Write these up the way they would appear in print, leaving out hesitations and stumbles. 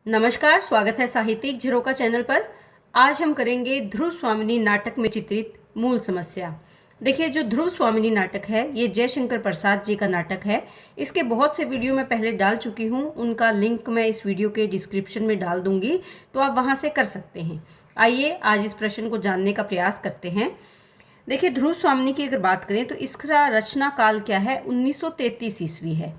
नमस्कार, स्वागत है साहित्यिक झरोका चैनल पर। आज हम करेंगे ध्रुव स्वामिनी नाटक में चित्रित मूल समस्या। देखिए, जो ध्रुव स्वामिनी नाटक है ये जयशंकर प्रसाद जी का नाटक है। इसके बहुत से वीडियो मैं पहले डाल चुकी हूँ, उनका लिंक मैं इस वीडियो के डिस्क्रिप्शन में डाल दूंगी, तो आप वहाँ से कर सकते हैं। आइए आज इस प्रश्न को जानने का प्रयास करते हैं। देखिए, ध्रुव स्वामिनी की अगर बात करें तो इसका रचना काल क्या है, 1933 ईस्वी है।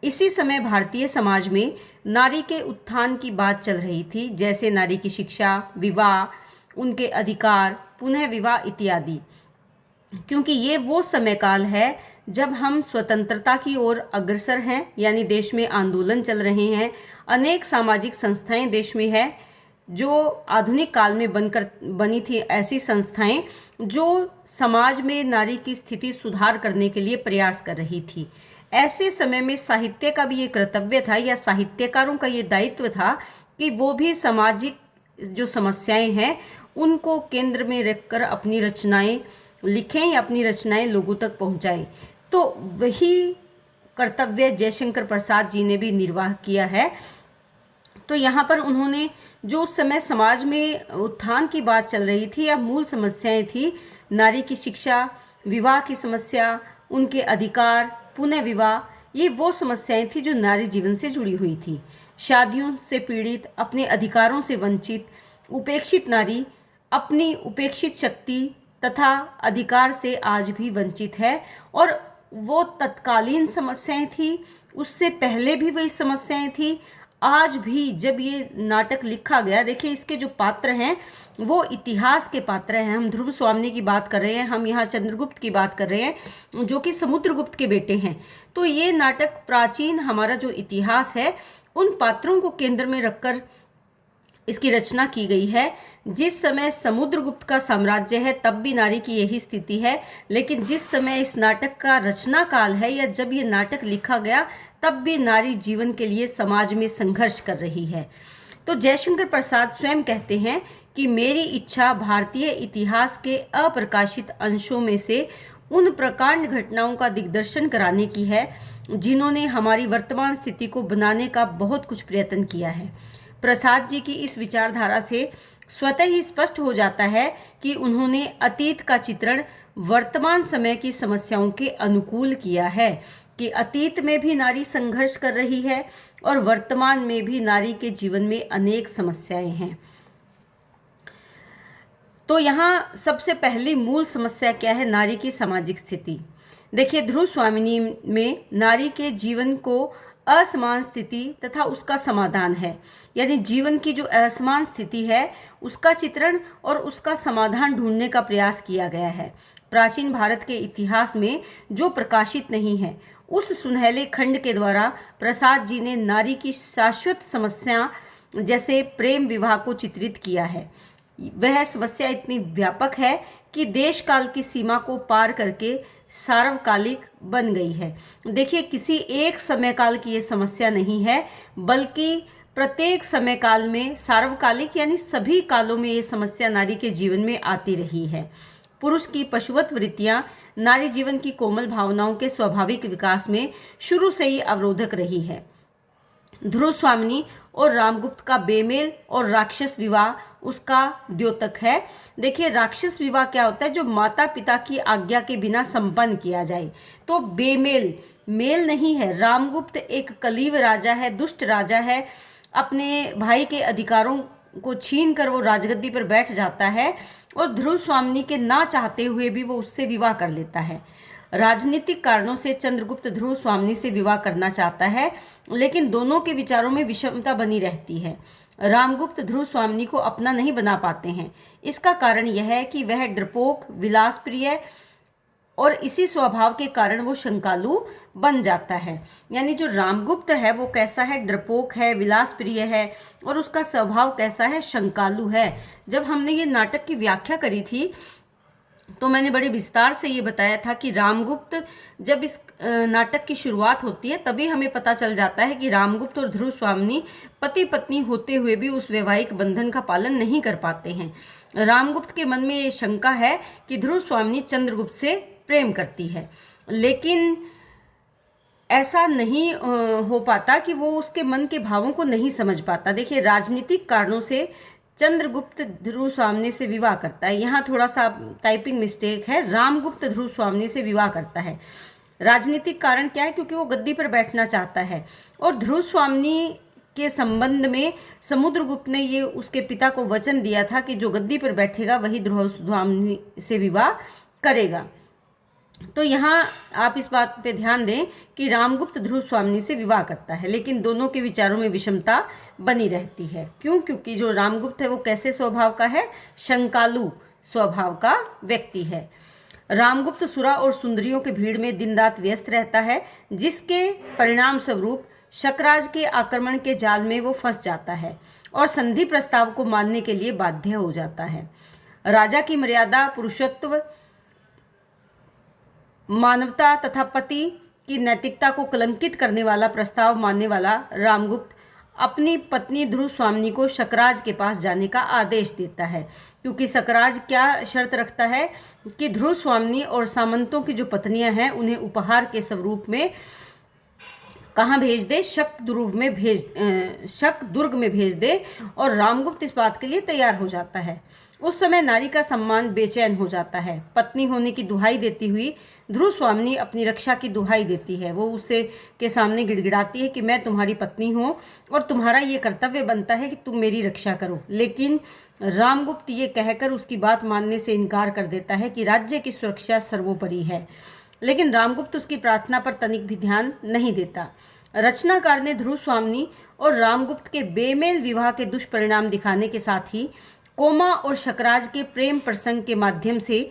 इसी समय भारतीय समाज में नारी के उत्थान की बात चल रही थी, जैसे नारी की शिक्षा, विवाह, उनके अधिकार, पुनः विवाह इत्यादि। क्योंकि ये वो समय काल है जब हम स्वतंत्रता की ओर अग्रसर हैं, यानी देश में आंदोलन चल रहे हैं। अनेक सामाजिक संस्थाएं देश में है जो आधुनिक काल में बनी थी, ऐसी संस्थाएं जो समाज में नारी की स्थिति सुधार करने के लिए प्रयास कर रही थी। ऐसे समय में साहित्य का भी ये कर्तव्य था, या साहित्यकारों का ये दायित्व था कि वो भी सामाजिक जो समस्याएं हैं उनको केंद्र में रखकर अपनी रचनाएं लिखें या अपनी रचनाएं लोगों तक पहुंचाएं। तो वही कर्तव्य जयशंकर प्रसाद जी ने भी निर्वाह किया है। तो यहाँ पर उन्होंने जो उस समय समाज में उत्थान की बात चल रही थी या मूल समस्याएं थी, नारी की शिक्षा, विवाह की समस्या, उनके अधिकार, पुनः विवाह, ये वो समस्याएं थी जो नारी जीवन से जुड़ी हुई थी। शादियों से पीड़ित, अपने अधिकारों से वंचित, उपेक्षित नारी अपनी उपेक्षित शक्ति तथा अधिकार से आज भी वंचित है। और वो तत्कालीन समस्याएं थी, उससे पहले भी वही समस्याएं थी, आज भी जब ये नाटक लिखा गया। देखिए, इसके जो पात्र हैं वो इतिहास के पात्र हैं। हम ध्रुव स्वामिनी की बात कर रहे हैं, हम यहाँ चंद्रगुप्त की बात कर रहे हैं जो कि समुद्रगुप्त के बेटे हैं। तो ये नाटक प्राचीन हमारा जो इतिहास है उन पात्रों को केंद्र में रखकर इसकी रचना की गई है। जिस समय समुद्रगुप्त का साम्राज्य है तब भी नारी की यही स्थिति है, लेकिन जिस समय इस नाटक का रचना काल है या जब ये नाटक लिखा गया तब भी नारी जीवन के लिए समाज में संघर्ष कर रही है। तो जयशंकर प्रसाद स्वयं कहते हैं कि मेरी इच्छा भारतीय इतिहास के अप्रकाशित अंशों में से उन प्रकांड घटनाओं का दिग्दर्शन कराने की है जिन्होंने हमारी वर्तमान स्थिति को बनाने का बहुत कुछ प्रयत्न किया है। प्रसाद जी की इस विचारधारा से स्वतः ही स्पष्ट हो जाता है कि उन्होंने अतीत का चित्रण वर्तमान समय की समस्याओं के अनुकूल किया है, कि अतीत में भी नारी संघर्ष कर रही है और वर्तमान में भी नारी के जीवन में अनेक समस्याएं हैं। तो यहाँ सबसे पहली मूल समस्या क्या है, नारी की सामाजिक स्थिति। देखिए, ध्रुव स्वामिनी में नारी के जीवन को असमान स्थिति तथा उसका समाधान है, यानी जीवन की जो असमान स्थिति है उसका चित्रण और उसका समाधान ढूंढने का प्रयास किया गया है। प्राचीन भारत के इतिहास में जो प्रकाशित नहीं है उस सुनहले खंड के द्वारा प्रसाद जी ने नारी की शाश्वत समस्या जैसे प्रेम विवाह को चित्रित किया है। वह समस्या इतनी व्यापक है कि देश काल की सीमा को पार करके सार्वकालिक बन गई है। देखिए, किसी एक समय काल की ये समस्या नहीं है, बल्कि प्रत्येक समय काल में सार्वकालिक यानी सभी कालों में ये समस्या नारी के जीवन में आती रही है। पुरुष की पशुवत वृत्तियां नारी जीवन की कोमल भावनाओं के स्वाभाविक विकास में शुरू से ही अवरोधक रही है। ध्रुव स्वामिनी और रामगुप्त का बेमेल और राक्षस विवाह उसका द्योतक है। देखिए, राक्षस विवाह क्या होता है, जो माता पिता की आज्ञा के बिना संपन्न किया जाए। तो बेमेल, मेल नहीं है। रामगुप्त एक कलीव राजा है, दुष्ट राजा है, अपने भाई के अधिकारों को छीन कर वो राजगद्दी पर बैठ जाता है और ध्रुव स्वामिनी के ना चाहते हुए भी वो उससे विवाह कर लेता है। राजनीतिक कारणों से चंद्रगुप्त ध्रुव स्वामिनी से विवाह करना चाहता है, लेकिन दोनों के विचारों में विषमता बनी रहती है। रामगुप्त ध्रुव स्वामिनी को अपना नहीं बना पाते हैं। इसका कारण यह है कि वह डरपोक, विलासप्रिय और इसी स्वभाव के कारण वो शंकालु बन जाता है। यानी जो रामगुप्त है वो कैसा है, डरपोक है, विलासप्रिय है और उसका स्वभाव कैसा है, शंकालु है। जब हमने ये नाटक की व्याख्या करी थी तो मैंने बड़े विस्तार से ये बताया था कि रामगुप्त, जब इस नाटक की शुरुआत होती है तभी हमें पता चल जाता है कि रामगुप्त और ध्रुव स्वामिनी पति पत्नी होते हुए भी उस वैवाहिक बंधन का पालन नहीं कर पाते हैं। रामगुप्त के मन में ये शंका है कि ध्रुव स्वामिनी चंद्रगुप्त से प्रेम करती है, लेकिन ऐसा नहीं हो पाता कि वो उसके मन के भावों को नहीं समझ पाता। देखिए, राजनीतिक कारणों से चंद्रगुप्त ध्रुव स्वामिनी से विवाह करता है। यहाँ थोड़ा सा टाइपिंग मिस्टेक है, रामगुप्त ध्रुव स्वामिनी से विवाह करता है। राजनीतिक कारण क्या है? क्योंकि वो गद्दी पर बैठना चाहता है। और ध्रुव स्वामिनी के संबंध में समुद्रगुप्त ने ये उसके पिता को वचन दिया था कि जो गद्दी पर बैठेगा वही ध्रुव स्वामिनी से विवाह करेगा। तो यहाँ आप इस बात पे ध्यान दें कि रामगुप्त ध्रुव स्वामिनी से विवाह करता है, लेकिन दोनों के विचारों में विषमता बनी रहती है। क्यों? क्योंकि जो रामगुप्त है वो कैसे स्वभाव का है? शंकालु स्वभाव का व्यक्ति है। रामगुप्त सुरा और सुंदरियों की भीड़ में दिन रात व्यस्त रहता है, जिसके परिणाम स्वरूप शकराज के आक्रमण के जाल में वो फंस जाता है और संधि प्रस्ताव को मानने के लिए बाध्य हो जाता है। राजा की मर्यादा, पुरुषत्व, मानवता तथा पति की नैतिकता को कलंकित करने वाला प्रस्ताव मानने वाला रामगुप्त अपनी पत्नी ध्रुव स्वामिनी को शकराज के पास जाने का आदेश देता है, क्योंकि शकराज क्या शर्त रखता है कि ध्रुव स्वामिनी और सामंतों की जो पत्नियां हैं उन्हें उपहार के स्वरूप में कहाँ भेज दे? शक दुर्ग में भेज दे। और रामगुप्त इस बात के लिए तैयार हो जाता है। उस समय नारी का सम्मान बेचैन हो जाता है। पत्नी होने की दुहाई देती हुई ध्रुव स्वामिनी अपनी रक्षा की दुहाई देती है। वो उसे के सामने गिड़गिड़ाती है कि मैं तुम्हारी पत्नी हूँ और तुम्हारा ये कर्तव्य बनता है कि तुम मेरी रक्षा करो। लेकिन रामगुप्त ये कहकर उसकी बात मानने से इनकार कर देता है कि राज्य की सुरक्षा सर्वोपरि है। लेकिन रामगुप्त उसकी प्रार्थना पर तनिक भी ध्यान नहीं देता। रचनाकार ने ध्रुव स्वामिनी और रामगुप्त के बेमेल विवाह के दुष्परिणाम दिखाने के साथ ही कोमा और शकराज के प्रेम प्रसंग के माध्यम से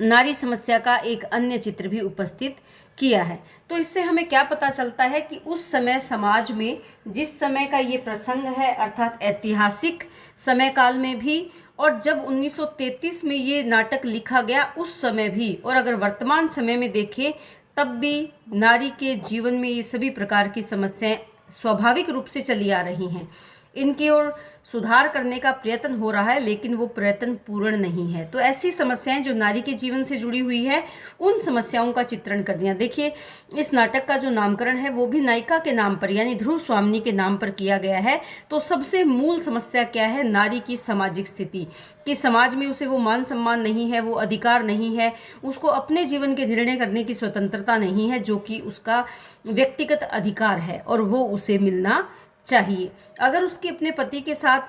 नारी समस्या का एक अन्य चित्र भी उपस्थित किया है। तो इससे हमें क्या पता चलता है कि उस समय समाज में, जिस समय का ये प्रसंग है अर्थात ऐतिहासिक समय काल में भी, और जब 1933 में ये नाटक लिखा गया उस समय भी, और अगर वर्तमान समय में देखें तब भी नारी के जीवन में ये सभी प्रकार की समस्याएं स्वाभाविक रूप से चली आ रही हैं। इनकी ओर सुधार करने का प्रयत्न हो रहा है, लेकिन वो प्रयत्न पूर्ण नहीं है। तो ऐसी समस्याएं जो नारी के जीवन से जुड़ी हुई है, उन समस्याओं का चित्रण कर दिया। देखिए, इस नाटक का जो नामकरण है वो भी नायिका के नाम पर यानी ध्रुव स्वामिनी के नाम पर किया गया है। तो सबसे मूल समस्या क्या है? नारी की सामाजिक स्थिति, कि समाज में उसे वो मान सम्मान नहीं है, वो अधिकार नहीं है, उसको अपने जीवन के निर्णय करने की स्वतंत्रता नहीं है, जो कि उसका व्यक्तिगत अधिकार है और वो उसे मिलना चाहिए। अगर उसके अपने पति के साथ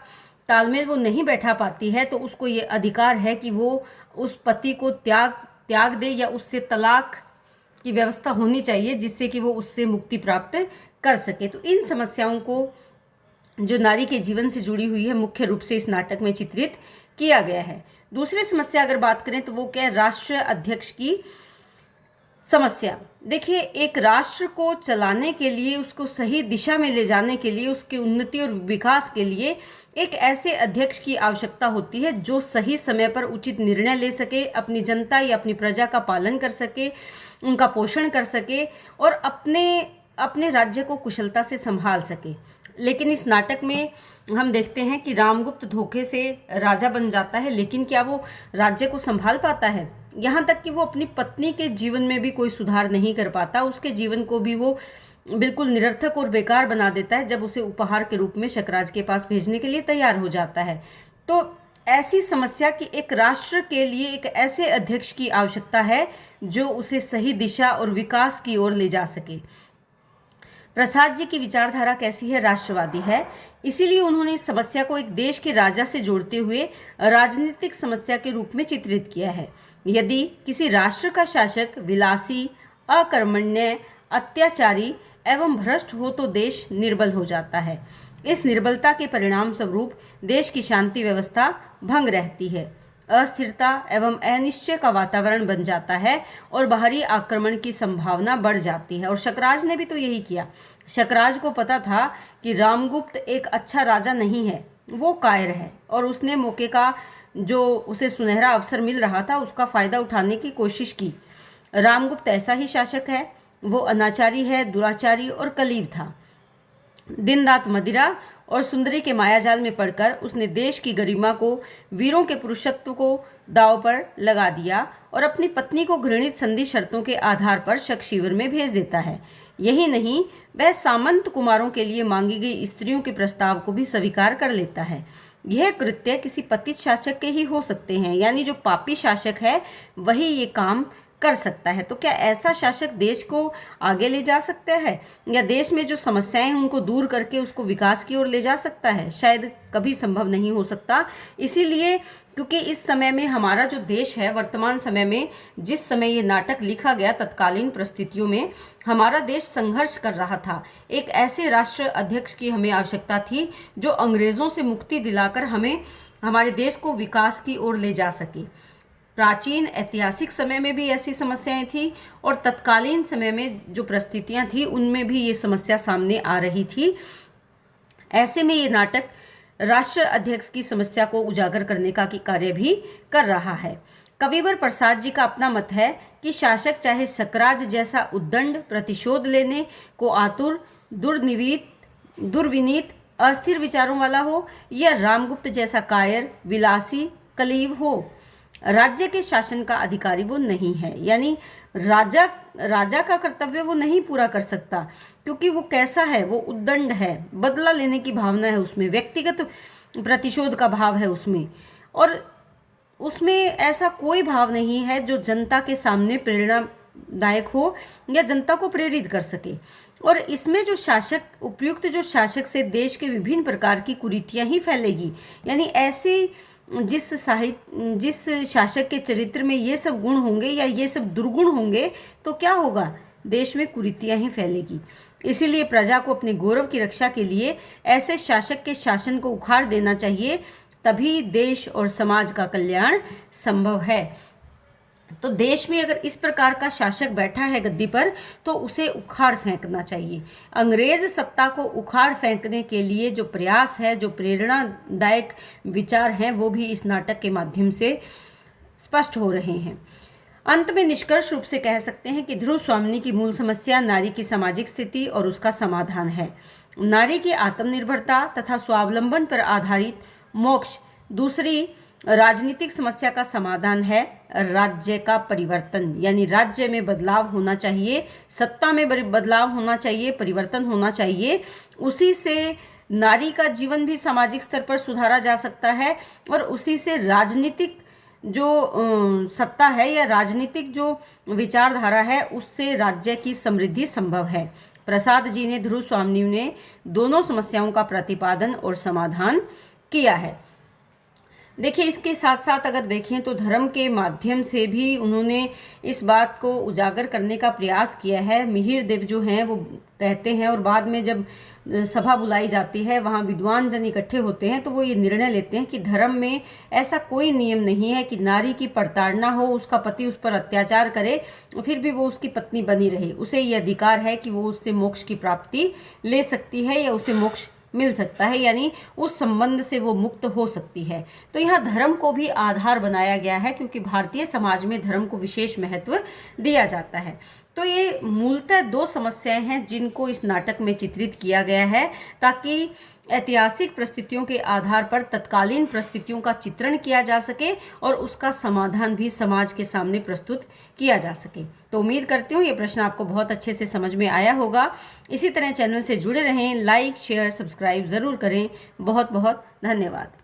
तालमेल वो नहीं बैठा पाती है तो उसको ये अधिकार है कि वो उस पति को त्याग दे या उससे तलाक की व्यवस्था होनी चाहिए, जिससे कि वो उससे मुक्ति प्राप्त कर सके। तो इन समस्याओं को जो नारी के जीवन से जुड़ी हुई है मुख्य रूप से इस नाटक में चित्रित किया गया है। दूसरी समस्या अगर बात करें तो वो क्या है? राष्ट्र अध्यक्ष की समस्या। देखिए, एक राष्ट्र को चलाने के लिए, उसको सही दिशा में ले जाने के लिए, उसकी उन्नति और विकास के लिए एक ऐसे अध्यक्ष की आवश्यकता होती है जो सही समय पर उचित निर्णय ले सके, अपनी जनता या अपनी प्रजा का पालन कर सके, उनका पोषण कर सके और अपने राज्य को कुशलता से संभाल सके। लेकिन इस नाटक में हम देखते हैं कि रामगुप्त धोखे से राजा बन जाता है, लेकिन क्या वो राज्य को संभाल पाता है? यहाँ तक कि वो अपनी पत्नी के जीवन में भी कोई सुधार नहीं कर पाता। उसके जीवन को भी वो बिल्कुल निरर्थक और बेकार बना देता है जब उसे उपहार के रूप में शकराज के पास भेजने के लिए तैयार हो जाता है। तो ऐसी समस्या कि एक राष्ट्र के लिए एक ऐसे अध्यक्ष की आवश्यकता है जो उसे सही दिशा और विकास की ओर ले जा सके। प्रसाद जी की विचारधारा कैसी है? राष्ट्रवादी है। इसीलिए उन्होंने इस समस्या को एक देश के राजा से जोड़ते हुए राजनीतिक समस्या के रूप में चित्रित किया है। यदि किसी राष्ट्र का शासक विलासी, अकर्मण्य, अत्याचारी एवं भ्रष्ट हो तो देश निर्बल हो जाता है। इस निर्बलता के परिणाम स्वरूप देश की शांति व्यवस्था भंग रहती है, अस्थिरता एवं अनिश्चय का वातावरण बन जाता है और बाहरी आक्रमण की संभावना बढ़ जाती है। और शकराज ने भी तो यही किया। शकराज को पता था कि रामगुप्त एक अच्छा राजा नहीं है, वो कायर है, और उसने मौके का जो उसे सुनहरा अवसर मिल रहा था उसका फायदा उठाने की कोशिश की। रामगुप्त ऐसा ही शासक है, वो अनाचारी है, दुराचारी और कलीब था। दिन रात मदिरा और सुंदरी के मायाजाल में पड़कर उसने देश की गरिमा को, वीरों के पुरुषत्व को दांव पर लगा दिया और अपनी पत्नी को घृणित संधि शर्तों के आधार पर शक शिविर में भेज देता है। यही नहीं, वह सामंत कुमारों के लिए मांगी गई स्त्रियों के प्रस्ताव को भी स्वीकार कर लेता है। यह कृत्य किसी पतित शासक के ही हो सकते हैं, यानी जो पापी शासक है वही ये काम कर सकता है। तो क्या ऐसा शासक देश को आगे ले जा सकता है या देश में जो समस्याएं हैं उनको दूर करके उसको विकास की ओर ले जा सकता है? शायद कभी संभव नहीं हो सकता। इसीलिए क्योंकि इस समय में हमारा जो देश है, वर्तमान समय में जिस समय ये नाटक लिखा गया, तत्कालीन परिस्थितियों में हमारा देश संघर्ष कर रहा था। एक ऐसे राष्ट्र अध्यक्ष की हमें आवश्यकता थी जो अंग्रेजों से मुक्ति दिलाकर हमें, हमारे देश को विकास की ओर ले जा सके। प्राचीन ऐतिहासिक समय में भी ऐसी समस्याएं थी और तत्कालीन समय में जो परिस्थितियां थी उनमें भी ये समस्या सामने आ रही थी। ऐसे में ये नाटक राष्ट्र अध्यक्ष की समस्या को उजागर करने का कार्य भी कर रहा है। कविवर प्रसाद जी का अपना मत है कि शासक चाहे सकराज जैसा उद्दंड प्रतिशोध लेने को आतुर, दुर्विनीत, अस्थिर विचारों वाला हो या रामगुप्त जैसा कायर, विलासी, कलीव हो, राज्य के शासन का अधिकारी वो नहीं है। यानी राजा का कर्तव्य वो नहीं पूरा कर सकता, क्योंकि वो कैसा है, वो उद्दंड है, बदला लेने की भावना है उसमें, व्यक्तिगत प्रतिशोध का भाव है उसमें, और उसमें ऐसा कोई भाव नहीं है जो जनता के सामने प्रेरणादायक हो या जनता को प्रेरित कर सके। और इसमें जो शासक, उपयुक्त जो शासक से देश के विभिन्न प्रकार की कुरीतियां ही फैलेगी। यानी ऐसी जिस शासक के चरित्र में ये सब गुण होंगे या ये सब दुर्गुण होंगे तो क्या होगा, देश में कुरीतियां ही फैलेगी। इसीलिए प्रजा को अपने गौरव की रक्षा के लिए ऐसे शासक के शासन को उखाड़ देना चाहिए, तभी देश और समाज का कल्याण संभव है। तो देश में अगर इस प्रकार का शासक बैठा है गद्दी पर तो उसे उखाड़ फेंकना चाहिए। अंग्रेज सत्ता को उखाड़ फेंकने के लिए जो प्रयास है, जो प्रेरणादायक विचार हैं, वो भी इस नाटक के माध्यम से स्पष्ट हो रहे हैं। अंत में निष्कर्ष रूप से कह सकते हैं कि ध्रुव स्वामिनी की मूल समस्या नारी की सामाजिक स्थिति और उसका समाधान है। नारी की आत्मनिर्भरता तथा स्वावलंबन पर आधारित मोक्ष। दूसरी राजनीतिक समस्या का समाधान है राज्य का परिवर्तन, यानी राज्य में बदलाव होना चाहिए, सत्ता में बदलाव होना चाहिए, परिवर्तन होना चाहिए। उसी से नारी का जीवन भी सामाजिक स्तर पर सुधारा जा सकता है और उसी से राजनीतिक जो सत्ता है या राजनीतिक जो विचारधारा है उससे राज्य की समृद्धि संभव है। प्रसाद जी ने, ध्रुव स्वामिनी ने दोनों समस्याओं का प्रतिपादन और समाधान किया है। देखिए, इसके साथ साथ अगर देखें तो धर्म के माध्यम से भी उन्होंने इस बात को उजागर करने का प्रयास किया है। मिहिर देव जो हैं वो कहते हैं, और बाद में जब सभा बुलाई जाती है वहाँ विद्वान जन इकट्ठे होते हैं तो वो ये निर्णय लेते हैं कि धर्म में ऐसा कोई नियम नहीं है कि नारी की प्रताड़ना हो, उसका पति उस पर अत्याचार करे फिर भी वो उसकी पत्नी बनी रहे। उसे ये अधिकार है कि वो उससे मोक्ष की प्राप्ति ले सकती है या उसे मोक्ष मिल सकता है, यानी उस संबंध से वो मुक्त हो सकती है। तो यहाँ धर्म को भी आधार बनाया गया है, क्योंकि भारतीय समाज में धर्म को विशेष महत्व दिया जाता है। तो ये मूलतः दो समस्याएं हैं जिनको इस नाटक में चित्रित किया गया है, ताकि ऐतिहासिक परिस्थितियों के आधार पर तत्कालीन परिस्थितियों का चित्रण किया जा सके और उसका समाधान भी समाज के सामने प्रस्तुत किया जा सके। तो उम्मीद करती हूँ ये प्रश्न आपको बहुत अच्छे से समझ में आया होगा। इसी तरह चैनल से जुड़े रहें, लाइक, शेयर, सब्सक्राइब ज़रूर करें। बहुत बहुत धन्यवाद।